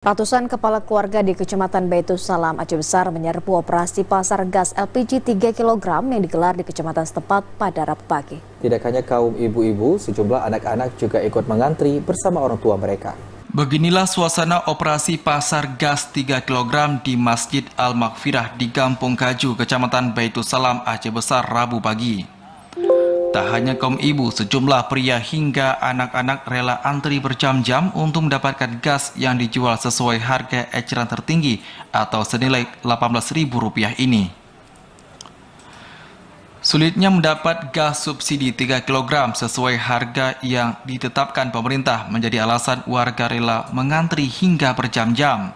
Ratusan kepala keluarga di Kecamatan Baitus Salam, Aceh Besar menyerbu operasi pasar gas LPG 3 kg yang digelar di kecamatan setempat pada Rabu pagi. Tidak hanya kaum ibu-ibu, sejumlah anak-anak juga ikut mengantri bersama orang tua mereka. Beginilah suasana operasi pasar gas 3 kg di Masjid Al-Maghfirah di Kampung Kaju, Kecamatan Baitus Salam, Aceh Besar, Rabu pagi. Tak hanya kaum ibu, sejumlah pria hingga anak-anak rela antri berjam-jam untuk mendapatkan gas yang dijual sesuai harga eceran tertinggi atau senilai Rp18.000 ini. Sulitnya mendapat gas subsidi 3 kg sesuai harga yang ditetapkan pemerintah menjadi alasan warga rela mengantri hingga berjam-jam.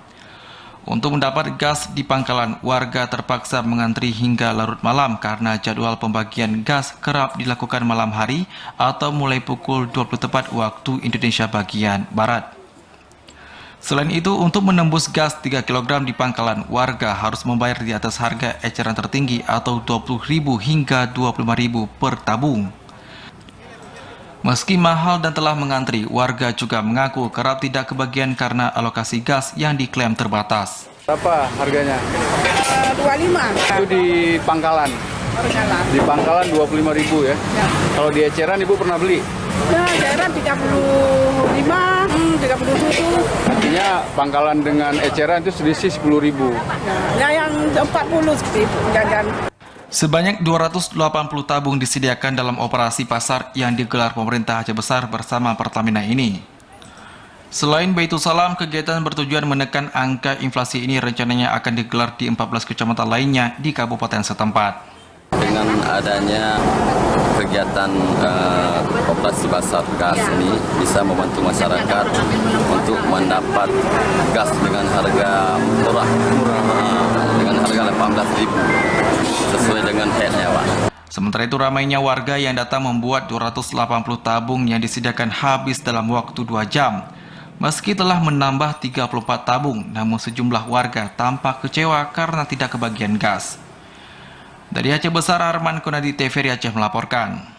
Untuk mendapat gas di pangkalan, warga terpaksa mengantri hingga larut malam karena jadwal pembagian gas kerap dilakukan malam hari atau mulai pukul 20 tepat waktu Indonesia bagian Barat. Selain itu, untuk menembus gas 3 kg di pangkalan, warga harus membayar di atas harga eceran tertinggi atau Rp20.000 hingga Rp25.000 per tabung. Meski mahal dan telah mengantri, warga juga mengaku kerap tidak kebagian karena alokasi gas yang diklaim terbatas. Berapa harganya? 25. Itu di pangkalan. Di pangkalan 25.000 ya? Ya. Kalau di eceran Ibu pernah beli? Ya, eceran 35, 37. Artinya pangkalan dengan eceran itu selisih 10.000. Ya, yang 40 seperti itu. Dan Sebanyak 280 tabung disediakan dalam operasi pasar yang digelar pemerintah Aceh Besar bersama Pertamina ini. Selain Baitus Salam, kegiatan bertujuan menekan angka inflasi ini rencananya akan digelar di 14 kecamatan lainnya di kabupaten setempat. Dengan adanya kegiatan operasi pasar gas ini bisa membantu masyarakat untuk mendapat gas dengan harga murah dengan harga Rp18.000 sesuai dengan headnya, Pak. Sementara itu, ramainya warga yang datang membuat 280 tabung yang disediakan habis dalam waktu 2 jam. Meski telah menambah 34 tabung, namun sejumlah warga tampak kecewa karena tidak kebagian gas. Dari Aceh Besar, Arman Konadi, TVRI Aceh melaporkan.